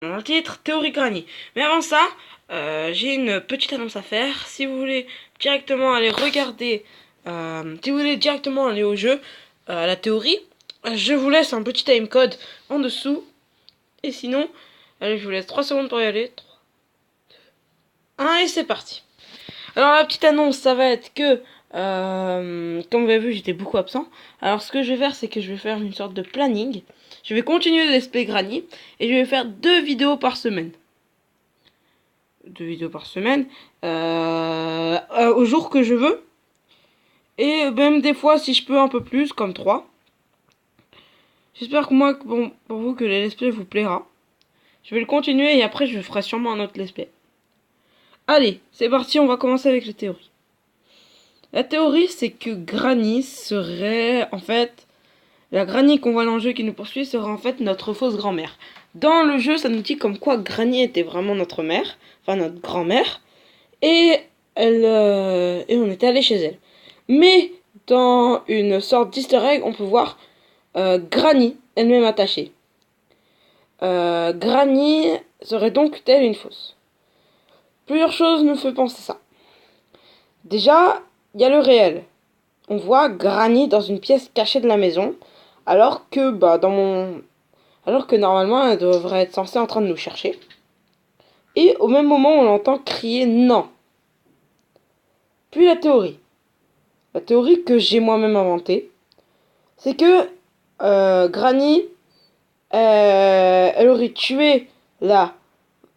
Un titre, Théorie Granny. Mais avant ça, j'ai une petite annonce à faire. Si vous voulez directement aller regarder, si vous voulez directement aller au jeu, à la théorie, je vous laisse un petit timecode en dessous. Et sinon, allez, je vous laisse 3 secondes pour y aller. 3, 1 et c'est parti. Alors la petite annonce, ça va être que, comme vous avez vu, j'étais beaucoup absent. Alors ce que je vais faire, c'est que je vais faire une sorte de planning. Je vais continuer de l'esprit Granny et je vais faire 2 vidéos par semaine. 2 vidéos par semaine, au jour que je veux. Et même des fois, si je peux, un peu plus, comme 3. J'espère que moi, pour vous, que le let's play vous plaira. Je vais le continuer et après, je ferai sûrement un autre let's play. Allez, c'est parti, on va commencer avec la théorie. La théorie, c'est que Granny serait, en fait, la Granny qu'on voit dans le jeu qui nous poursuit serait en fait notre fausse grand-mère. Dans le jeu, ça nous dit comme quoi Granny était vraiment notre mère, enfin notre grand-mère, et et on était allé chez elle. Mais dans une sorte d'easter egg, on peut voir Granny elle-même attachée. Granny serait donc telle une fausse. Plusieurs choses nous font penser ça. Déjà, il y a le réel. On voit Granny dans une pièce cachée de la maison, alors que alors que normalement elle devrait être censée en train de nous chercher. Et au même moment, on l'entend crier non. Puis la théorie. La théorie que j'ai moi-même inventée, c'est que Granny, elle aurait tué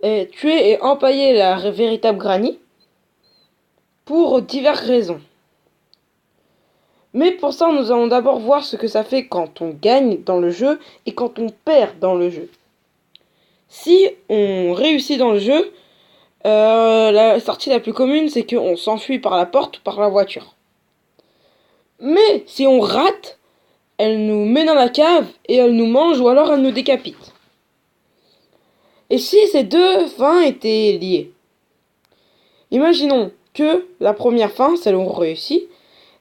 et empaillé la véritable Granny pour diverses raisons. Mais pour ça, nous allons d'abord voir ce que ça fait quand on gagne dans le jeu et quand on perd dans le jeu. Si on réussit dans le jeu, la sortie la plus commune, c'est qu'on s'enfuit par la porte ou par la voiture. Mais si on rate, elle nous met dans la cave et elle nous mange ou alors elle nous décapite. Et si ces deux fins étaient liées? Imaginons que la première fin, celle où on réussit,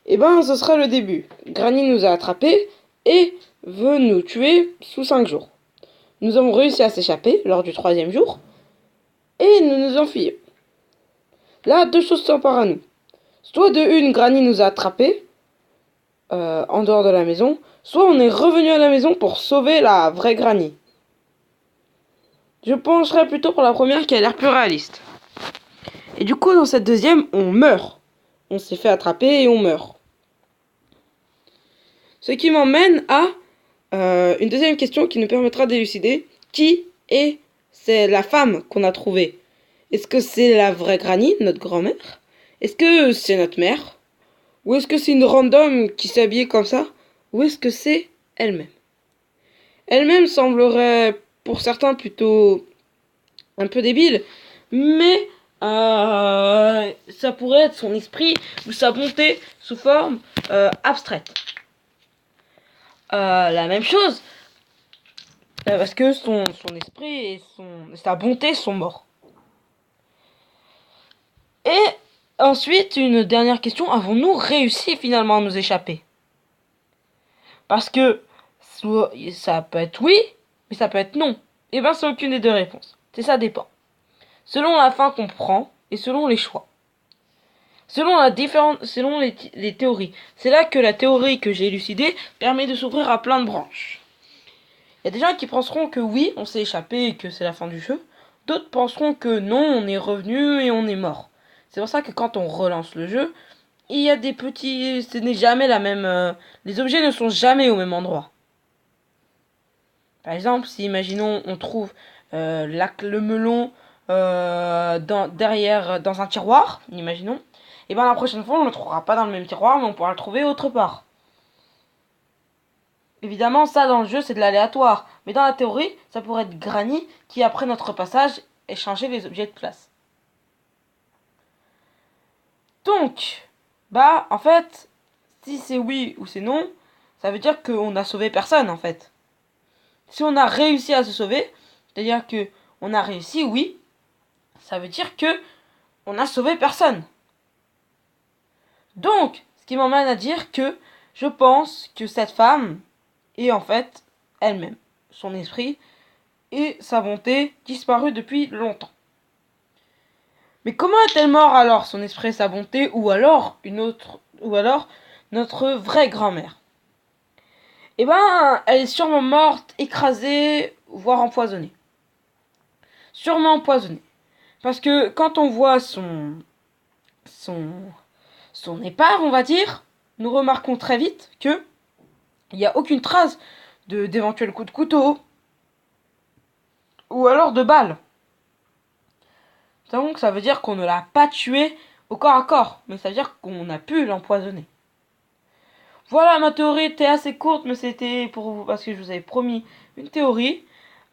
et ben ce sera le début. Granny nous a attrapés et veut nous tuer sous 5 jours. Nous avons réussi à s'échapper lors du 3e jour et nous nous enfuyons. Là, 2 choses s'emparent à nous. Soit de une, Granny nous a attrapés en dehors de la maison, soit on est revenu à la maison pour sauver la vraie Granny. Je pencherais plutôt pour la première qui a l'air plus réaliste. Et du coup, dans cette deuxième, on meurt. On s'est fait attraper et on meurt. Ce qui m'emmène à une deuxième question qui nous permettra d'élucider qui est la femme qu'on a trouvée. Est-ce que c'est la vraie Granny, notre grand-mère? Est-ce que c'est notre mère? Ou est-ce que c'est une random qui s'est habillée comme ça? Ou est-ce que c'est elle-même? Elle-même semblerait pour certains plutôt un peu débile, mais ça pourrait être son esprit ou sa bonté sous forme abstraite. La même chose, parce que son esprit et sa bonté sont morts. Et ensuite, une dernière question, avons-nous réussi finalement à nous échapper? Parce que ça peut être oui, mais ça peut être non. Et bien c'est aucune des deux réponses. C'est ça dépend. Selon la fin qu'on prend et selon les choix. Selon les théories. C'est là que la théorie que j'ai élucidée permet de s'ouvrir à plein de branches. Il y a des gens qui penseront que oui, on s'est échappé et que c'est la fin du jeu. D'autres penseront que non, on est revenu et on est mort. C'est pour ça que quand on relance le jeu, il y a des petits... Ce n'est jamais la même... les objets ne sont jamais au même endroit. Par exemple, si imaginons on trouve le melon derrière dans un tiroir, imaginons, et bien la prochaine fois on ne le trouvera pas dans le même tiroir, mais on pourra le trouver autre part. Évidemment, ça dans le jeu c'est de l'aléatoire, mais dans la théorie, ça pourrait être Granny qui après notre passage ait changé les objets de place. Donc, en fait, si c'est oui ou c'est non, ça veut dire qu'on n'a sauvé personne en fait. Si on a réussi à se sauver, c'est-à-dire que on a réussi, oui, ça veut dire que on a sauvé personne. Donc, ce qui m'emmène à dire que je pense que cette femme est en fait elle-même, son esprit, et sa bonté disparu depuis longtemps. Mais comment est-elle morte alors, son esprit et sa bonté, ou alors notre vraie grand-mère? Eh ben, elle est sûrement morte, écrasée, voire empoisonnée. Sûrement empoisonnée. Parce que quand on voit son, son épave, on va dire, nous remarquons très vite que il n'y a aucune trace d'éventuels coups de couteau ou alors de balles. Donc ça veut dire qu'on ne l'a pas tué au corps à corps, mais ça veut dire qu'on a pu l'empoisonner. Voilà, ma théorie était assez courte, mais c'était pour vous parce que je vous avais promis une théorie.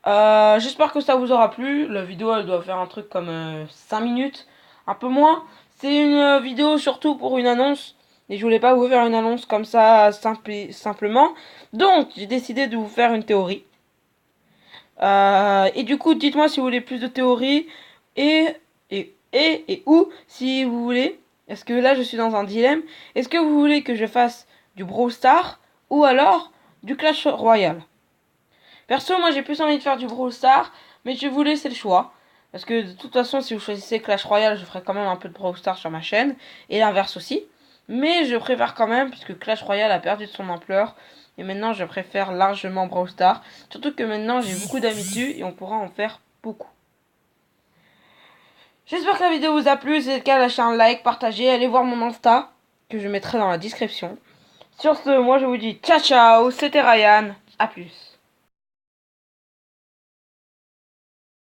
J'espère que ça vous aura plu. La vidéo, elle doit faire un truc comme 5 minutes, un peu moins. C'est une vidéo surtout pour une annonce. Et je voulais pas vous faire une annonce comme ça simplement. Donc, j'ai décidé de vous faire une théorie. Et du coup, dites-moi si vous voulez plus de théories. Et où, si vous voulez. Est-ce que là, je suis dans un dilemme. Est-ce que vous voulez que je fasse du Brawl Stars ou alors du Clash Royale? Perso, moi j'ai plus envie de faire du Brawl Stars, mais je vais vous laisser le choix. Parce que de toute façon, si vous choisissez Clash Royale, je ferai quand même un peu de Brawl Stars sur ma chaîne. Et l'inverse aussi. Mais je préfère quand même, puisque Clash Royale a perdu de son ampleur. Et maintenant, je préfère largement Brawl Stars. Surtout que maintenant, j'ai beaucoup d'amis dessus et on pourra en faire beaucoup. J'espère que la vidéo vous a plu. Si c'est le cas, lâchez un like, partagez, allez voir mon Insta, que je mettrai dans la description. Sur ce, moi je vous dis ciao ciao, c'était Ryan, à plus.